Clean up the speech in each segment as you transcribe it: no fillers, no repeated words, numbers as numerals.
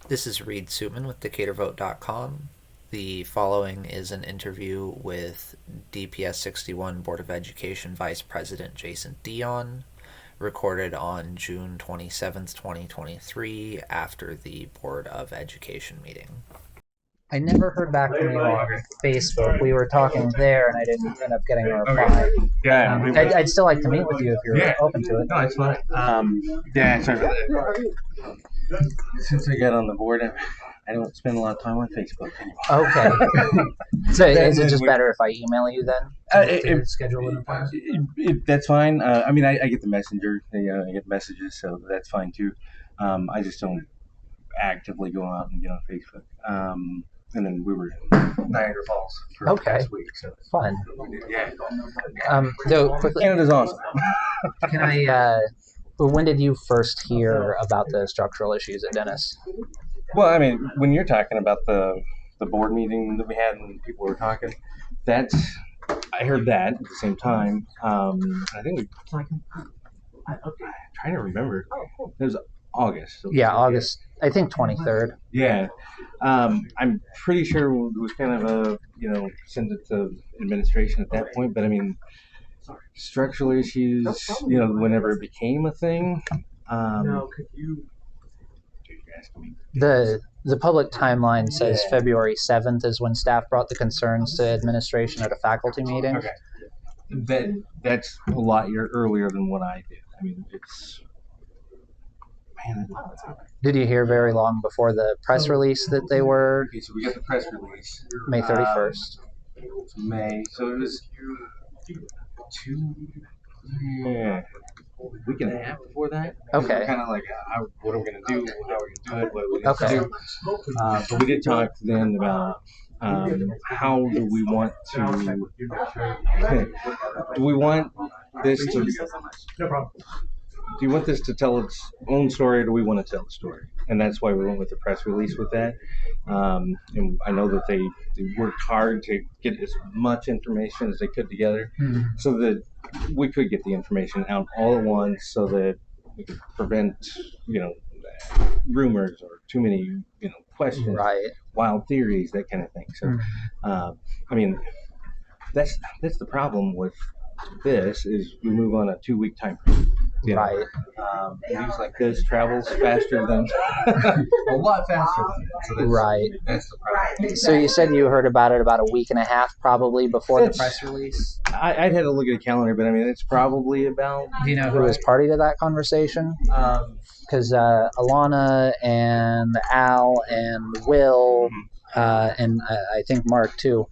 This is Reed Sutman with DecaturVote.com. The following is an interview with DPS 61 Board of Education Vice President Jason-Dion, recorded on June 27th, 2023, after the Board of Education meeting. I never heard back from you on Facebook. We were talking there, and I didn't end up getting a reply. Yeah, I'd still like to meet with you if you're open to it. no, it's fine. Yeah, sorry for that. Since I got on the board, I don't spend a lot of time on Facebook anymore. Okay. So is it just better if I email you then to schedule an appointment? That's fine. I mean, I get the messenger. I get messages, so that's fine too. I just don't actively go out and get on Facebook. And then we were in Niagara Falls for last week, so Fun. yeah. So quickly, Canada's awesome. can I? When did you first hear about the structural issues at Dennis? Well, I mean, when you're talking about the board meeting that we had and people were talking, I heard that at the same time. I think I'm trying to remember. It was August. So Yeah, August. I think 23rd. Yeah. I'm pretty sure it was kind of send it to administration at that point. But I mean, structural issues, whenever it became a thing. The public timeline says February 7th is when staff brought the concerns to administration at a faculty meeting. Okay. That's a lot earlier than what I did. I mean, it's man. Did you hear very long before the press release that they were Okay, so we got the press release. May 31st? May. So it was a week and a half before that. Okay. Kind of like, what are we going to do? How are we going to do it? What are we going to do? But we did talk then about how do we want to, do we want this to, no problem. Do you want this to tell its own story, or do we want to tell a story? And that's why we went with the press release with that. And I know that they worked hard to get as much information as they could together, so that we could get the information out all at once, so that we could prevent, rumors or too many, questions, wild theories, that kind of thing. So, I mean, that's the problem with this is we move on a 2-week time frame. Right. News like this travels faster than a lot faster than that. So that's the problem. So you said you heard about it about a week and a half probably before the press release? I'd had to look at a calendar, but I mean, it's probably about... Do you know who was party to that conversation? Because Alana and Al and Will and I think Mark too.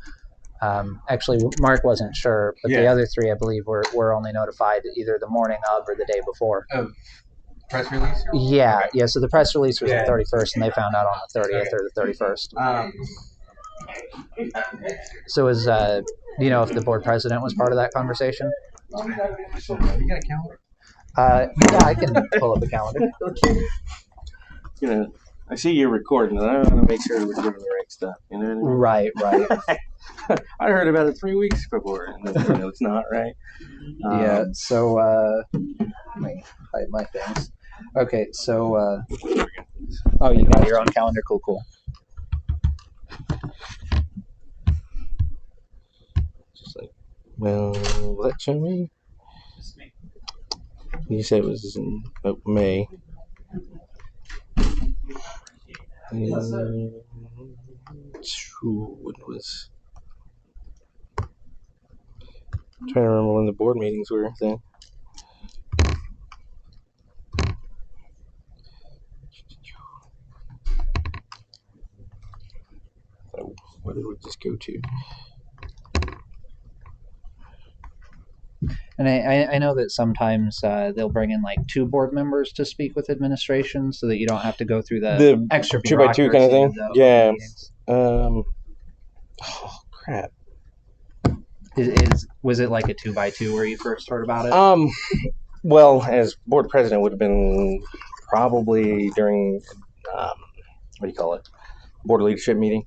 Actually, Mark wasn't sure, but the other three, I believe, were only notified either the morning of or the day before. Of press release? Yeah, okay. Yeah. So the press release was the 31st, and they found out on the 30th or the 31st. So was, do you know if the board president was part of that conversation? You got a calendar? Yeah, I can pull up the calendar. I see you're recording, and I want to make sure we're doing the right stuff. You know what I mean? Right. I heard about it 3 weeks before, and it's not right. Yeah. So let me hide my things. Okay. So oh, you got your own calendar. Cool. Just like, well, will that show me? You said it was in May. What was? I'm trying to remember when the board meetings were then. So where did we just go to? And I know that sometimes they'll bring in like 2 board members to speak with administration, so that you don't have to go through the extra 2x2 kind of thing. Yeah. Oh crap. Was it like a 2x2 where you first heard about it? Well, as board president, would have been probably during what do you call it? Board leadership meeting.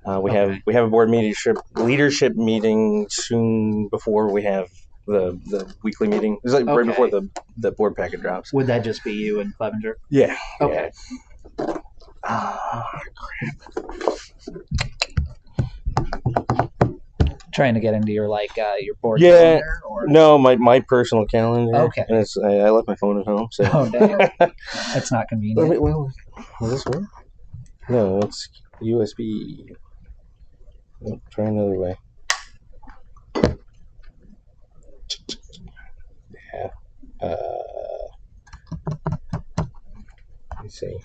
We have a board leadership meeting soon before we have the weekly meeting. It's like right before the board packet drops. Would that just be you and Clevenger? Yeah. Okay. Yeah. Trying to get into your your board Yeah, calendar, or no, my personal calendar. Okay. And I left my phone at home, so. Oh dang, that's not convenient. Well, will this work? No, it's USB. Oh, try another way. Yeah. Let me see.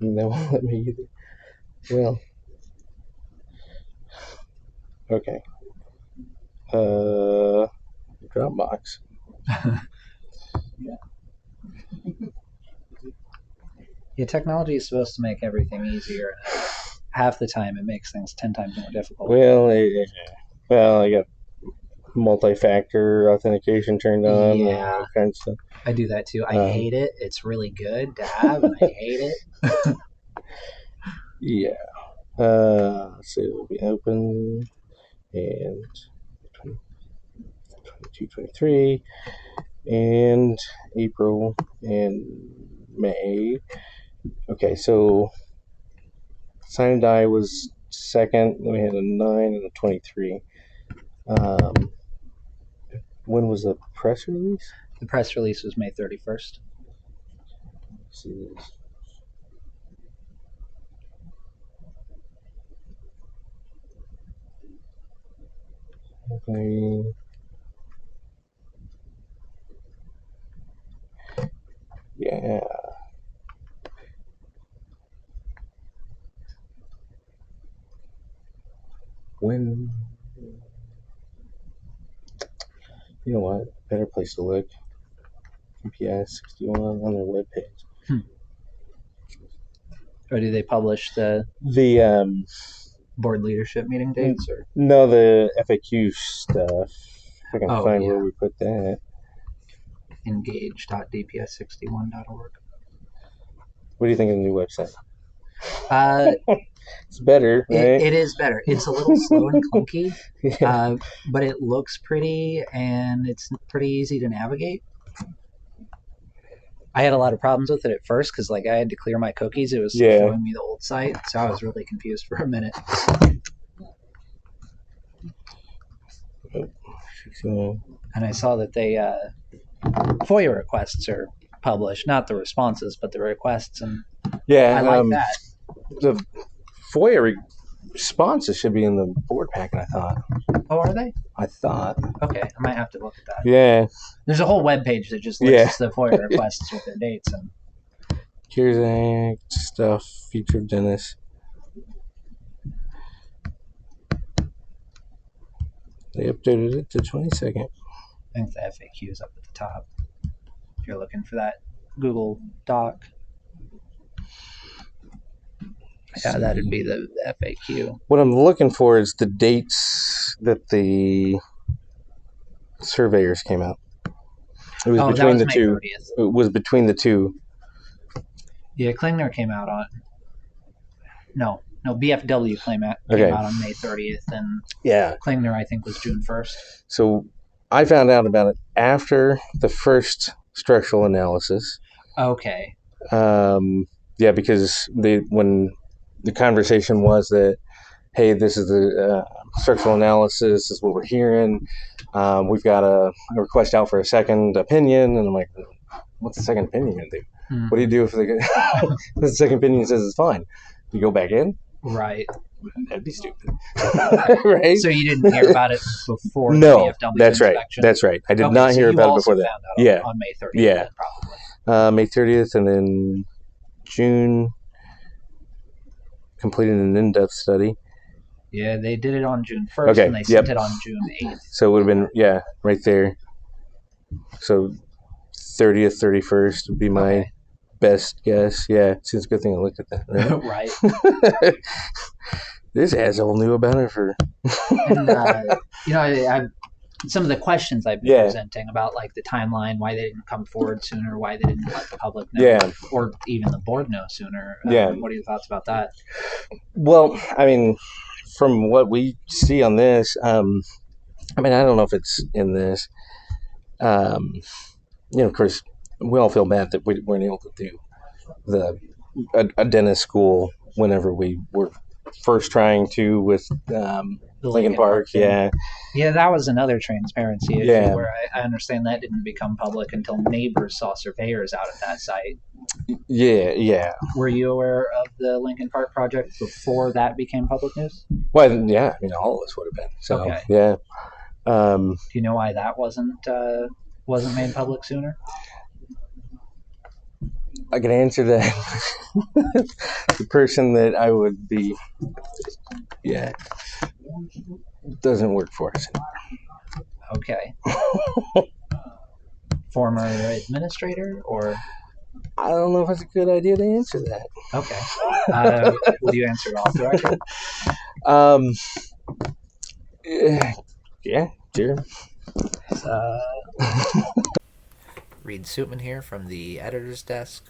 That won't let me either. Well, okay. Dropbox. Yeah, technology is supposed to make everything easier, and half the time it makes things 10 times more difficult. Well, I got multi-factor authentication turned on. Yeah. And all kinds of stuff. I do that too. I hate it. It's really good to have, and I hate it. Yeah. Let's see, it'll be open and 22, 23, and April and May. Okay, so sign and die was second. Then we had a 9 and a 23. When was the press release? The press release was May 31st. Let's see this. Okay. Yeah. When? You know what? Better place to look. DPS 61 on their webpage. Or do they publish the board leadership meeting dates? Or no, the FAQ stuff. If I can find where we put that. engage.dps61.org. What do you think of the new website? It's better, right? It is better. It's a little slow and clunky, but it looks pretty and it's pretty easy to navigate. I had a lot of problems with it at first because I had to clear my cookies. It was still showing me the old site, so I was really confused for a minute. And I saw that they FOIA requests are published, not the responses, but the requests, and I like that. The FOIA responses should be in the board packet, I thought. Oh, are they? I thought. Okay, I might have to look at that. Yeah. There's a whole web page that just lists the FOIA requests with their dates. And Here's Act stuff, featured Dennis. They updated it to 22nd. I think the FAQ is up at the top. If you're looking for that Google Doc. Yeah, that'd be the FAQ. What I'm looking for is the dates that the surveyors came out. It was between the two. 30th. It was between the two. Yeah, Klingner came out on. No, BFW came out on May 30th, and Klingner I think was June 1st. So I found out about it after the first structural analysis. Okay. Yeah, because when the conversation was that, hey, this is the structural analysis, this is what we're hearing. We've got a request out for a second opinion, and I'm like, what's the second opinion going to do? Mm-hmm. What do you do if the second opinion says it's fine? You go back in? Right. That'd be stupid. Right? So you didn't hear about it before the BFW that's inspection? Right. That's right. I did not hear about it before that. Found out on May 30th. Yeah. Probably. May 30th, and then June, completed an in-depth study. Yeah, they did it on June 1st, and they sent it on June 8th. So it would have been, right there. So 30th, 31st would be my best guess. Yeah, seems a good thing I looked at that. Right. Right. This asshole knew about it for. And, some of the questions I've been presenting about like the timeline, why they didn't come forward sooner, why they didn't let the public know, or even the board know sooner. What are your thoughts about that? Well, I mean, from what we see on this, I mean, I don't know if it's in this. Of course, we all feel bad that we weren't able to do a dentist school whenever we were first trying to with Lincoln Park. Yeah, that was another transparency issue where I understand that didn't become public until neighbors saw surveyors out at that site. Yeah. Were you aware of the Lincoln Park project before that became public news? Well, yeah, I mean, all of us would have been. So, yeah. Do you know why that wasn't made public sooner? I can answer that. The person that I would be, doesn't work for us anymore. Okay. Former administrator, or? I don't know if it's a good idea to answer that. Okay. Will you answer it off the record? Yeah, sure. Reed Sutman here from the editor's desk.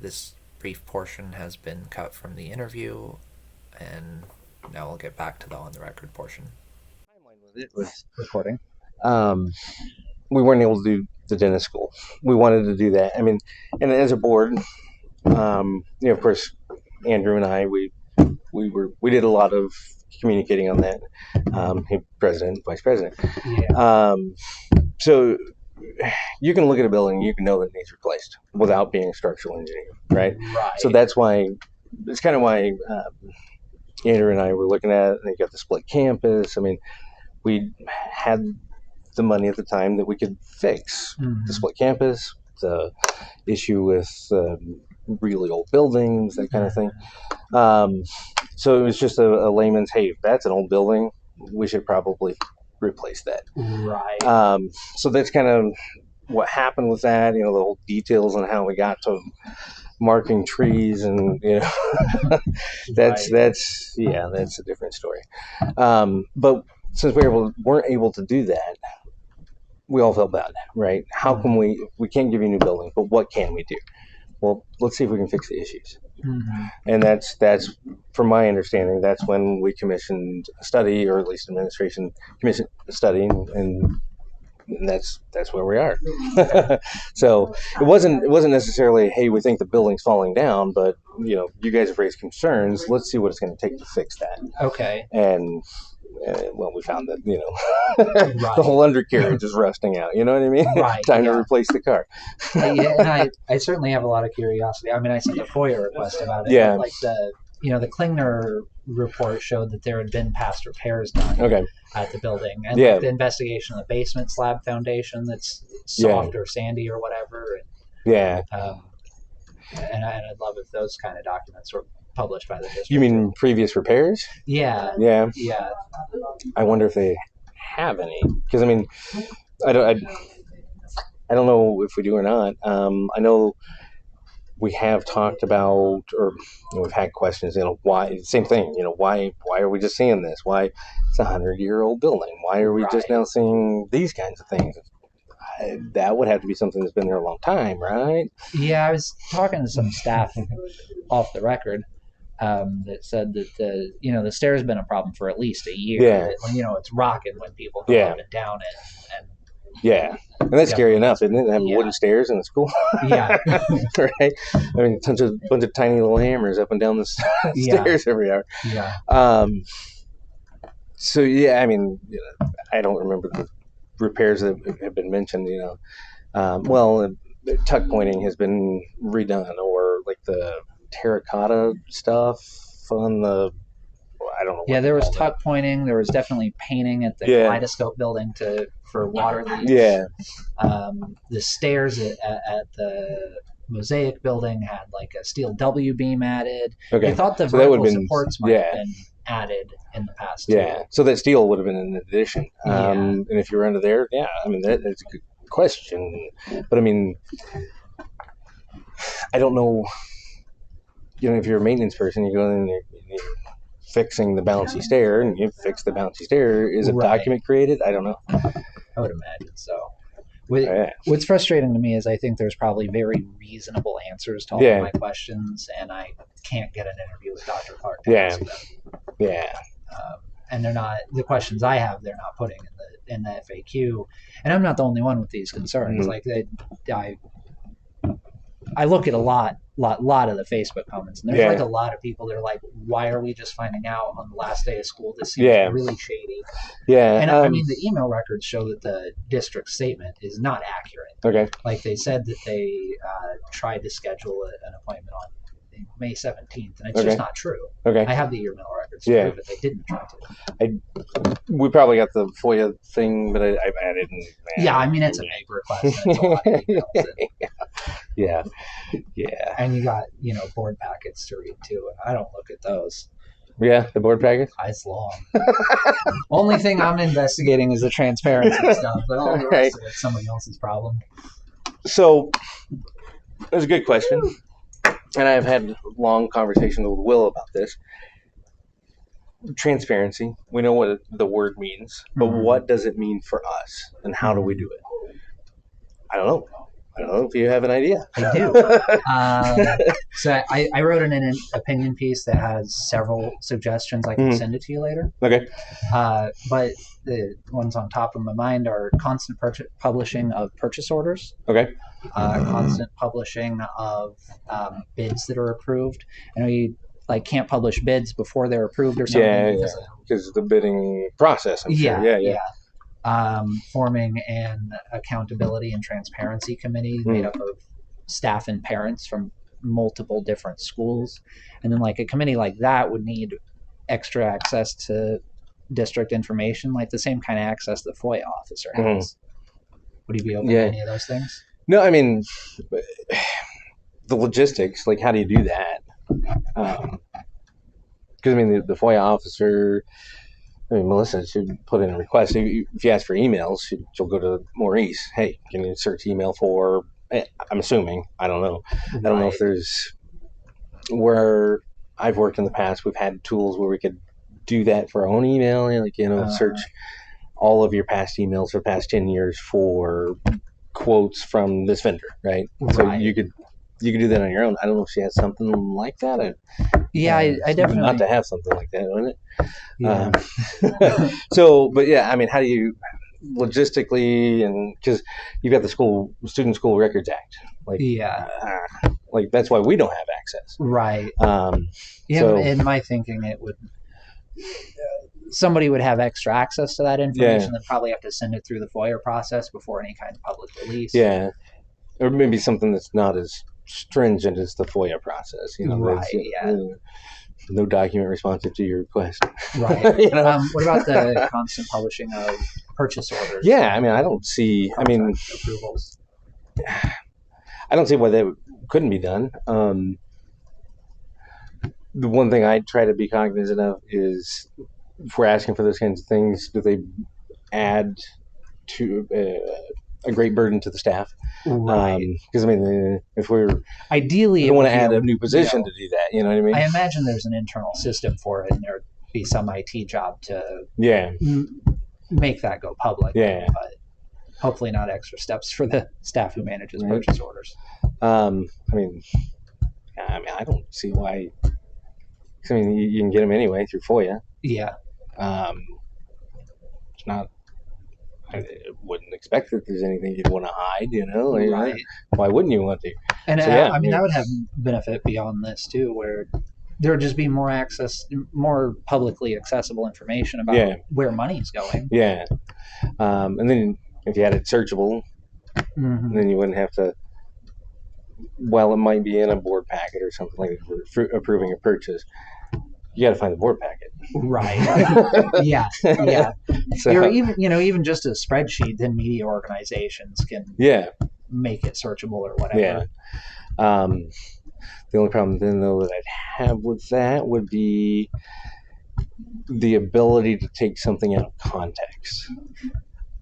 This brief portion has been cut from the interview, and now we'll get back to the on-the-record portion. It was recording. We weren't able to do the dentist school. We wanted to do that. I mean, and as a board, of course, Andrew and I, we did a lot of communicating on that. President, vice president. Yeah. So you can look at a building, you can know that it needs replaced without being a structural engineer, right? So it's kind of why Andrew and I were looking at it, and they got the split campus. I mean, we had the money at the time that we could fix the split campus, the issue with really old buildings, that kind of thing. So it was just a layman's, hey, if that's an old building, we should probably replace that. Right. So that's kind of what happened with that, the whole details on how we got to marking trees, and that's a different story. But since we weren't able to do that, we all felt bad, right? How can we can't give you a new building, but what can we do? Well, let's see if we can fix the issues. And that's from my understanding, that's when we commissioned a study, or at least administration commissioned a study, and that's where we are. So it wasn't necessarily, hey, we think the building's falling down, but you guys have raised concerns. Let's see what it's going to take to fix that. Okay. And well, we found that the whole undercarriage is rusting out. You know what I mean? Right. Time to replace the car. And I certainly have a lot of curiosity. I mean, I sent a FOIA request about it. Yeah. Like the Klingner report showed that there had been past repairs done at the building, and like the investigation of the basement slab foundation that's soft or sandy or whatever. And, and I'd love if those kind of documents were published by the district. You mean previous repairs? Yeah. I wonder if they have any, because I mean, I don't know if we do or not. I know we have talked about, or we've had questions. Why? Same thing. Why are we just seeing this? Why it's a 100-year-old building? Why are we just now seeing these kinds of things? That would have to be something that's been there a long time, right? Yeah, I was talking to some staff off the record. That said that the stair's been a problem for at least a year. Yeah. It's rocking when people go up and down it. And that's scary enough, isn't it? Having wooden stairs in the school. Yeah. Right. I mean, bunch of tiny little hammers up and down the stairs every hour. Yeah. So I mean, I don't remember the repairs that have been mentioned. Tuck pointing has been redone, or like the terracotta stuff on the, I don't know. Yeah, there was tuck pointing. There was definitely painting at the Kaleidoscope building for water leaks. Yeah. The stairs at the Mosaic building had like a steel W beam added. Okay. They thought the vertical supports might have been added in the past too. Yeah. So that steel would have been an addition. And if you were under there, I mean, that's a good question. But I mean, I don't know. If you're a maintenance person, you go in there, you fixing the bouncy stair, and you fix the bouncy stair. Is a document created? I don't know. I would imagine so. What's frustrating to me is I think there's probably very reasonable answers to all of my questions, and I can't get an interview with Dr. Clark to ask them. Yeah. And they're not, the questions I have, they're not putting in the FAQ. And I'm not the only one with these concerns. Like, I look at a lot of the Facebook comments, and there's like a lot of people that are like, why are we just finding out on the last day of school? This seems really shady. Yeah. And I mean, the email records show that the district statement is not accurate. Okay. Like, they said that they tried to schedule an appointment on May 17th, and it's just not true. Okay. I have the email records to prove that they didn't try to. We probably got the FOIA thing, but I didn't. Yeah, I mean, it's a big request. And it's a lot of emails. Yeah. And you got, board packets to read too, and I don't look at those. Yeah, the board packets? It's long. Only thing I'm investigating is the transparency stuff, but all the rest of it's somebody else's problem. So, that's a good question. And I've had long conversations with Will about this. Transparency. We know what the word means, but what does it mean for us, and how do we do it? I don't know. I don't know if you have an idea. I do. So I wrote an opinion piece that has several suggestions. I can send it to you later. Okay. But the ones on top of my mind are constant publishing of purchase orders. Okay. Constant publishing of bids that are approved. I know you can't publish bids before they're approved or something. Yeah, because of the bidding process. I'm sure. Yeah. Forming an accountability and transparency committee made up of staff and parents from multiple different schools. And then a committee like that would need extra access to district information, like the same kind of access the FOIA officer has. Would you be open to any of those things? No, I mean, the logistics, how do you do that? Because, the FOIA officer, Melissa should put in a request. If you ask for emails, she'll go to Maurice. Hey, can you search email for, I'm assuming, I don't know. I don't know if there's, where I've worked in the past, we've had tools where we could do that for our own email, search all of your past emails for the past 10 years for quotes from this vendor, right? So you could do that on your own. I don't know if she has something like that. I definitely not to have something like that, wouldn't it? Yeah. So, but how do you logistically, and because you've got the Student School Records Act, that's why we don't have access, right? So, in my thinking, it would. Somebody would have extra access to that information. They'd probably have to send it through the FOIA process before any kind of public release. Yeah, or maybe something that's not as stringent as the FOIA process. No document responsive to your request. Right. What about the constant publishing of purchase orders? Yeah, I don't see. Approvals. I don't see why that couldn't be done. The one thing I try to be cognizant of is, if we're asking for those kinds of things, do they add to a great burden to the staff? Right. Because if we're ideally, we don't want to add a new position to do that. You know what I mean? I imagine there's an internal system for it, and there'd be some IT job to make that go public. Yeah. But hopefully, not extra steps for the staff who manages purchase orders. I don't see why. You can get them anyway through FOIA. Yeah. It's not. I wouldn't expect that there's anything you'd want to hide. Right. Why wouldn't you want to? And that would have benefit beyond this too, where there would just be more access, more publicly accessible information about where money's going. Yeah. And then if you had it searchable, then you wouldn't have to. Well, it might be in a board packet or something like that for approving a purchase. You got to find the board packet. Right. Yeah. So, or even just a spreadsheet, then media organizations can make it searchable or whatever. Yeah. The only problem then, though, that I'd have with that would be the ability to take something out of context.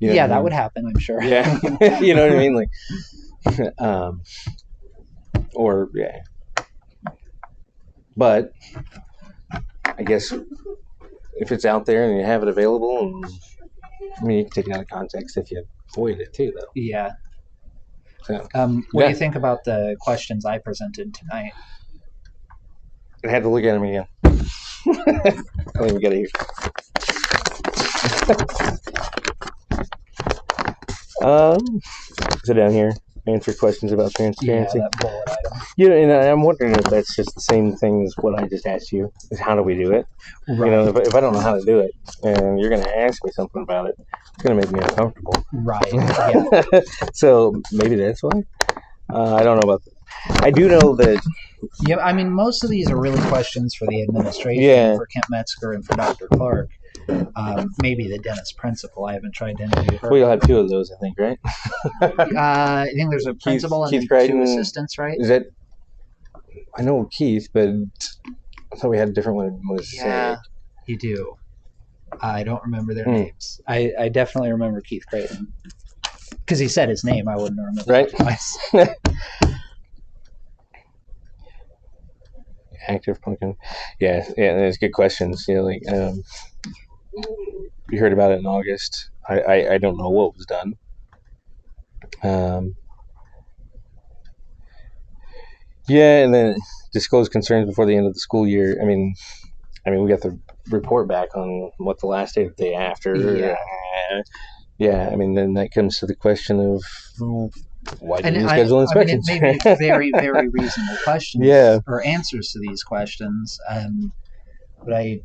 That would happen, I'm sure. Yeah. You know what I mean? But I guess if it's out there and you have it available, and I mean, you can take it out of context if you void it too, though. Yeah. So, what do you think about the questions I presented tonight? I had to look at them again. I don't even get it here. So down here, answer questions about transparency. Yeah, that bullet item. And I'm wondering if that's just the same thing as what I just asked you. Is how do we do it? Right. If I don't know how to do it, and you're going to ask me something about it, it's going to make me uncomfortable. Right. Yeah. So maybe that's why. I don't know about that. I do know that. Yeah, I mean, most of these are really questions for the administration, for Kent Metzger and for Dr. Clark. Maybe the dentist principal. I haven't tried to interview her. Well, you'll have two of those, I think, right? I think there's a principal and two assistants, right? Is that? I know Keith, but I thought we had a different one. Yeah, you do. I don't remember their names. I definitely remember Keith Creighton. Because he said his name, I wouldn't remember. Right. Twice. Active pumpkin. Yeah, there's good questions. You heard about it in August. I don't know what was done. And then disclose concerns before the end of the school year. I mean, we got the report back on what the last day, the day after. Yeah. I mean, then that comes to the question of why did you schedule inspections? I mean, it may be very, very reasonable questions or answers to these questions, but I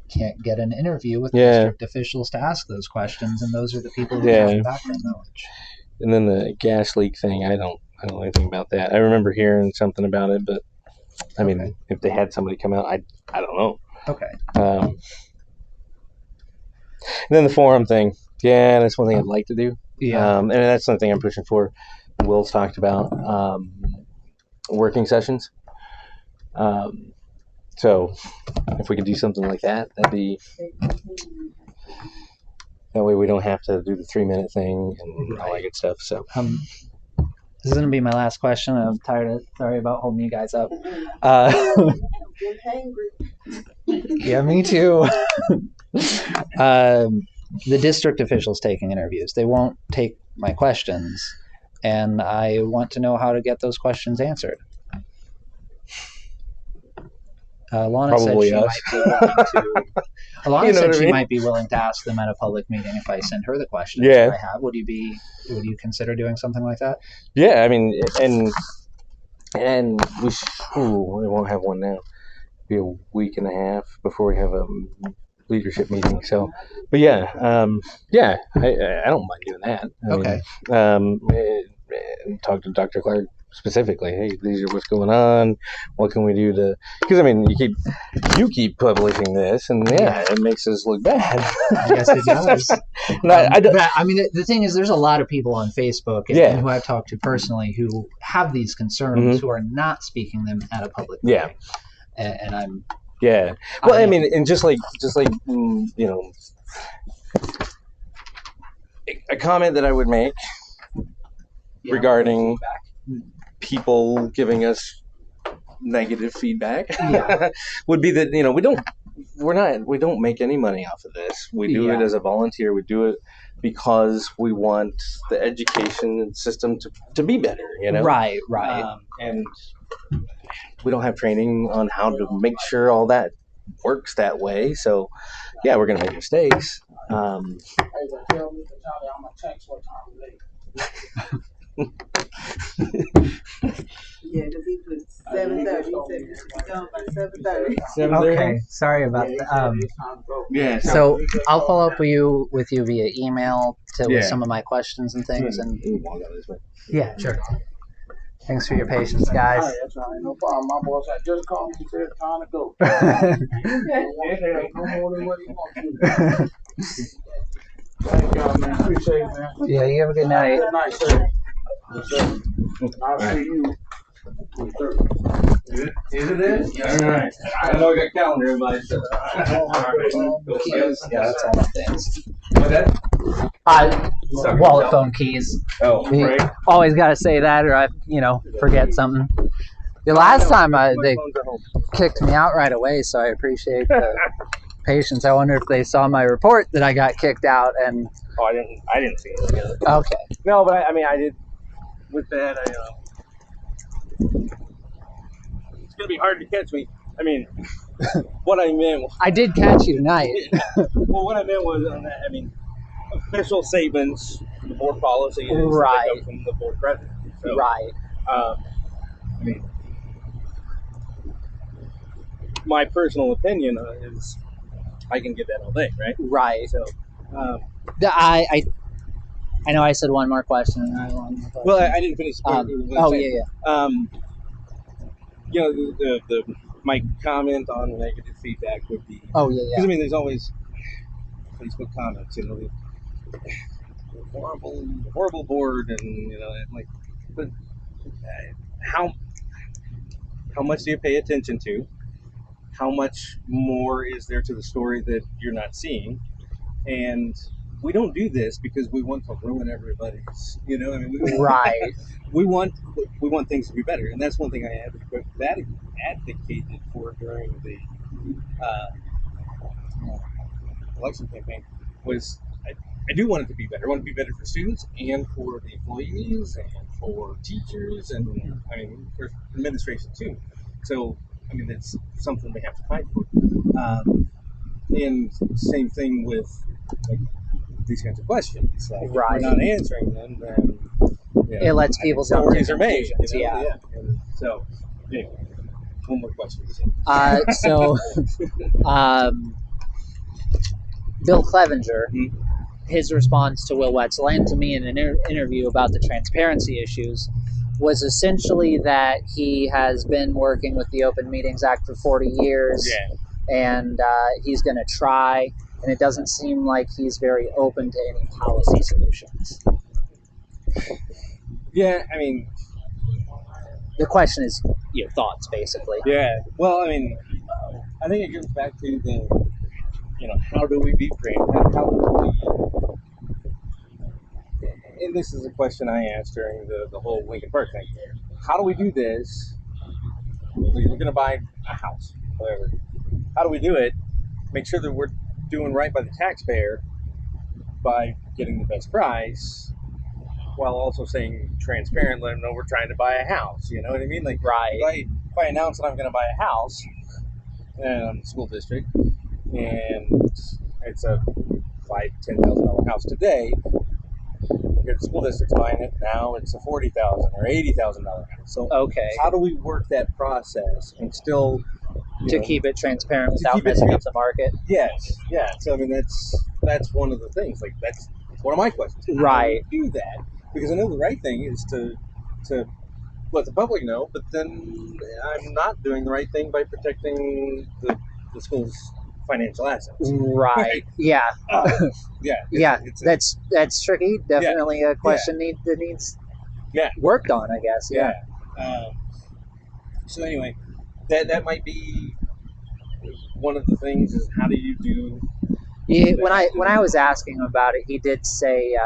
can't get an interview with district officials to ask those questions, and those are the people who have background knowledge. And then the gas leak thing, I don't know anything about that. I remember hearing something about it, but I mean, if they had somebody come out, I don't know. Okay. And then the forum thing. Yeah, that's one thing I'd like to do. Yeah. And that's something I'm pushing for. Will's talked about working sessions. So if we could do something like that, that'd be. That way we don't have to do the 3-minute thing and all that good stuff. So. This is going to be my last question. I'm sorry about holding you guys up. Yeah, me too. The district officials taking interviews, they won't take my questions, and I want to know how to get those questions answered. Lana said she might be willing to ask them at a public meeting if I send her the questions that I have. Would you consider doing something like that? Yeah, I mean, and we won't have one now. It'll be a week and a half before we have a leadership meeting. So, but I don't mind doing that. I mean, talk to Dr. Clark specifically. Hey, these are what's going on. What can we do to? Because I mean, you keep publishing this, and it makes us look bad. Yes, it does. I mean, the thing is, there's a lot of people on Facebook and who I've talked to personally who have these concerns who are not speaking them at a public meeting. And I'm. Yeah. Well, I mean, and just like a comment that I would make regarding people giving us negative feedback would be that we don't make any money off of this. We do it as a volunteer. We do it because we want the education system to be better. Right. And we don't have training on how to make sure all that works that way. So, we're going to make mistakes. Because he put 7:30. He said he's done by 7:30. Okay, sorry about that. So I'll follow up with you via email with some of my questions and things. And sure. Thanks for your patience, guys. All right, that's all right. No problem. My boss had just called me and said it's time to go. No more than what he wants to do. Thank y'all, man. Appreciate it, man. Yeah, you have a good night. Good night, sir. I'll see you. Is it this? Yes. All right. I know we got calendar, everybody. So. That's all my things. What's that? Wallet, phone, keys. Oh, right. Always got to say that, or I, forget something. The last time they kicked me out right away, so I appreciate the patients. I wonder if they saw my report that I got kicked out. And oh, I didn't see it. Okay. No, but I mean, I did. With that, it's gonna be hard to catch me. I mean, what I meant. I did catch you tonight. Well, what I meant was on that. I mean, official statements, the board policy is Right. that come from the board president. So, Right. I mean, my personal opinion is I can get that all day, right? Right. So, I know I said one more question. And I one more question. Well, I didn't finish. Yeah. You know, the my comment on negative feedback would be. Oh yeah. Because I mean, there's always Facebook comments, you know, the horrible board, and you know, and like, but how much do you pay attention to? How much more is there to the story that you're not seeing? And we don't do this because we want to ruin everybody's, you know. I mean, right. we want things to be better, and that's one thing I advocated for during the election campaign. Was I do want it to be better. I want it to be better for students and for the employees and for teachers and I mean for administration too. So I mean it's something we have to fight for. And same thing with like these kinds of questions. Like right. If we're not answering them, then it lets people stories are made. You know? Yeah. And so anyway, one more question. Bill Clevenger, his response to Will Wetzel and to me in an interview about the transparency issues was essentially that he has been working with the Open Meetings Act for 40 years, and he's going to try, and it doesn't seem like he's very open to any policy solutions. Yeah, I mean... The question is your thoughts, basically. Yeah, well, I mean, I think it goes back to the... You know, how do we be brave? How do we... And this is a question I asked during the whole Lincoln Park thing. How do we do this? We're going to buy a house, whatever. How do we do it? Make sure that we're doing right by the taxpayer by getting the best price, while also saying transparent, let them know we're trying to buy a house. You know what I mean? Like, right. If I announce that I'm going to buy a house in the school district, and it's a $5,000-$10,000 house today. If the school district's buying it now, it's a $40,000 or $80,000 house. So, how do we work that process and still keep it transparent without messing up the market? Yes, yeah. So I mean, that's one of the things. Like that's one of my questions. Right. How do we do that? Because I know the right thing is to let the public know, but then I'm not doing the right thing by protecting the school's financial assets. Right. Yeah. That's tricky. Definitely a question that needs worked on, I guess. Yeah. So anyway, that might be one of the things. Is how do you do? Yeah. When I was asking him about it, he did say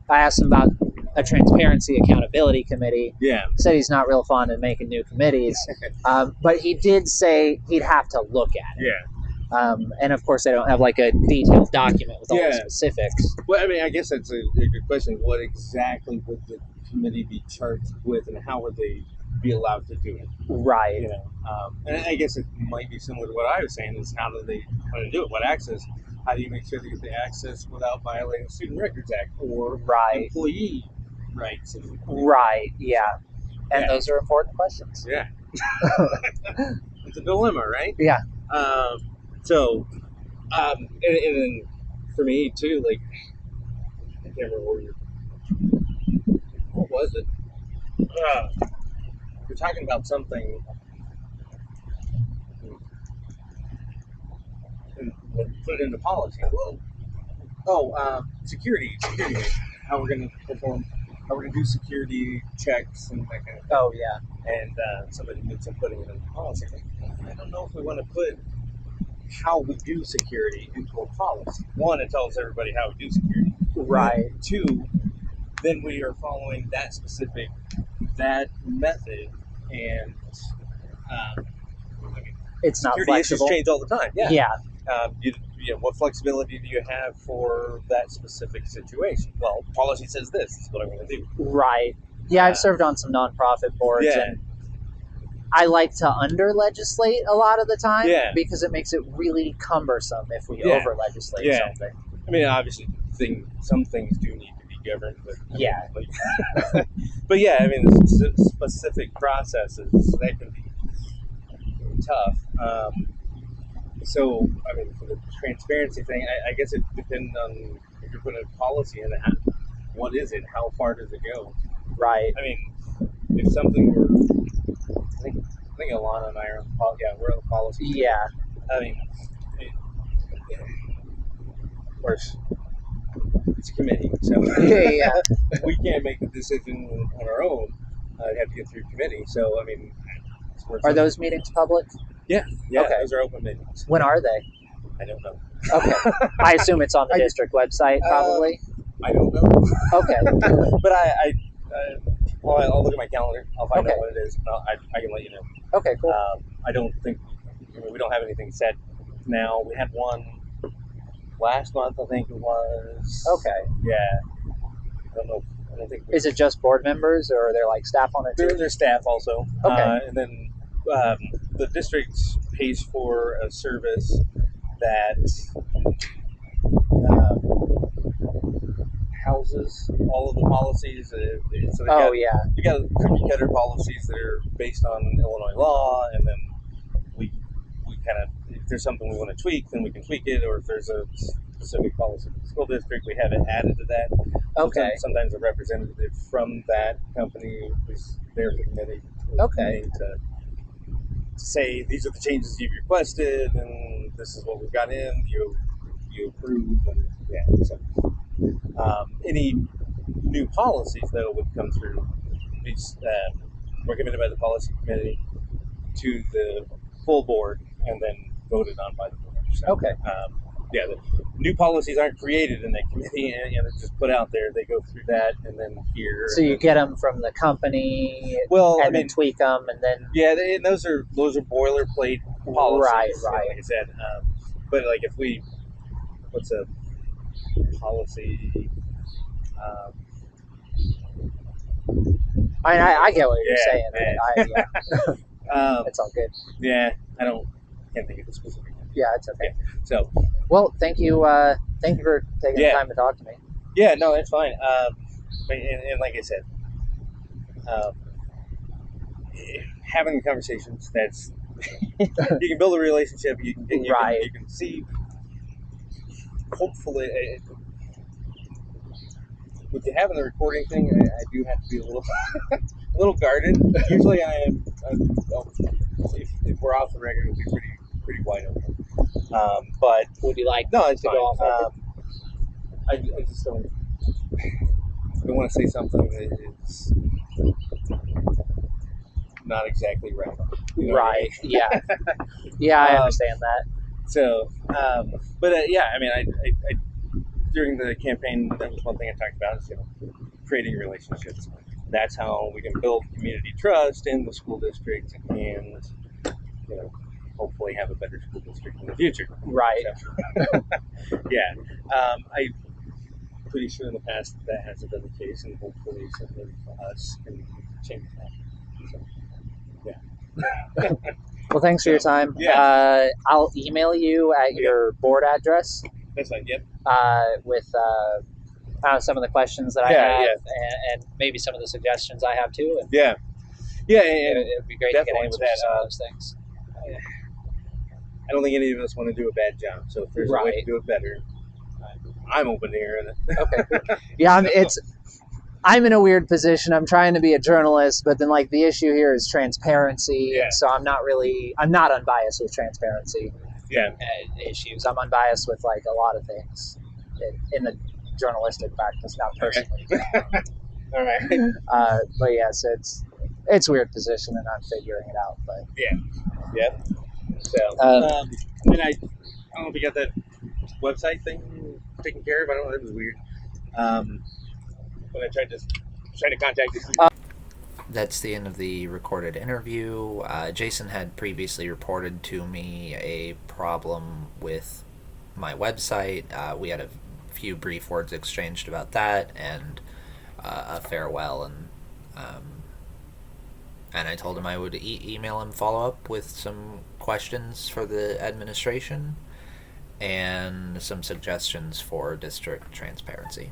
I asked him about a transparency accountability committee. Yeah. Said he's not real fond of making new committees, but he did say he'd have to look at it. Yeah. And of course, they don't have like a detailed document with all the specifics. Well, I mean, I guess that's a good question. What exactly would the committee be charged with, and how would they be allowed to do it? Right. You know, and I guess it might be similar to what I was saying: is how do they do it? What access? How do you make sure they get the access without violating the Student Records Act or employee rights? Right. Yeah. And those are important questions. Yeah. It's a dilemma, right? Yeah. So, and then for me too, like I can't remember what was it? We're talking about something, and put it into policy. Security. How we're going to perform? How we're going to do security checks and that kind of thing. Oh yeah. And somebody mentioned putting it into policy. I don't know if we want to put how we do security into a policy. One, it tells everybody how we do security. Right. And two, then we are following that method, and it's not security flexible. issues change all the time. Yeah. What flexibility do you have for that specific situation? Well, policy says this is what I'm going to do. Right. Yeah, I've served on some nonprofit boards, and I like to under-legislate a lot of the time because it makes it really cumbersome if we over-legislate something. I mean, obviously, some things do need to be governed, but but yeah, I mean, specific processes that can be tough. So, I mean, for the transparency thing, I guess it depends on if you're putting a policy in it. What is it? How far does it go? Right. I mean, if something were, I think Alana and I are on the policy. Yeah, we're on the policy. Yeah. I mean, of course, it's a committee, so we can't make the decision on our own. I'd have to get through committee. So, I mean, are those meetings public? Yeah. Okay. Those are open meetings. When are they? I don't know. Okay. I assume it's on the district website, probably. I don't know. Okay. But I'll look at my calendar. I'll find out what it is. I can let you know. Okay, cool. I don't think we don't have anything set now. We had one last month, I think it was. Okay. Yeah. I don't know. I don't think. Is it just board members, or are there like staff on it too? There's staff also. Okay. And then the district pays for a service that houses all of the policies. So you got cookie cutter policies that are based on Illinois law, and then we kind of, if there's something we want to tweak, then we can tweak it, or if there's a specific policy for the school district, we have it added to that. Okay. Sometimes a representative from that company is there for the committee. Okay. To say these are the changes you've requested, and this is what we've got in. You approve, and so any new policies though would come through these recommended by the policy committee to the full board and then voted on by the board. So, okay. The new policies aren't created in that committee, and they're just put out there. They go through that, and then here. So you get them from the company, then tweak them, and then and those are boilerplate policies. Right. Like I said, but like if what's a policy? I get what you're saying. It's all good. Yeah, can't think of the specific. Yeah, it's okay. So, well, thank you for taking the time to talk to me. Yeah, no, it's fine. And like I said, having conversations, that's you can build a relationship. You can see. Hopefully, with having the recording thing, I do have to be a little guarded. Usually, I am. If we're off the record, it'll be pretty wide open. But would you like to go off? I just don't want to say something that is not exactly right. You know right. I mean? Yeah. I understand that. So, but I mean, I during the campaign, that was one thing I talked about is creating relationships. That's how we can build community trust in the school district, and hopefully have a better school district in the future. Right. So, I'm pretty sure in the past that hasn't been the case, and hopefully something for us can change that. So, well, thanks for your time. Yeah. I'll email you at your board address. That's fine. Yep. With some of the questions that I have, and maybe some of the suggestions I have too. And and it'd be great to get answers to some of those things. I don't think any of us want to do a bad job. So if there's a way to do it better, I'm open to hearing it. Okay. Yeah, I'm in a weird position. I'm trying to be a journalist, but then the issue here is transparency. Yeah. So I'm not unbiased with transparency. Yeah. Issues. I'm unbiased with a lot of things in the journalistic practice, not personally. Okay. All right. But yeah, so it's a weird position, and I'm figuring it out. But yeah. So and I don't know if you got that website thing taken care of. I don't know. That was weird. When I tried to contact you. That's the end of the recorded interview. Jason had previously reported to me a problem with my website. We had a few brief words exchanged about that, and a farewell, and I told him I would email him follow up with some questions for the administration and some suggestions for district transparency.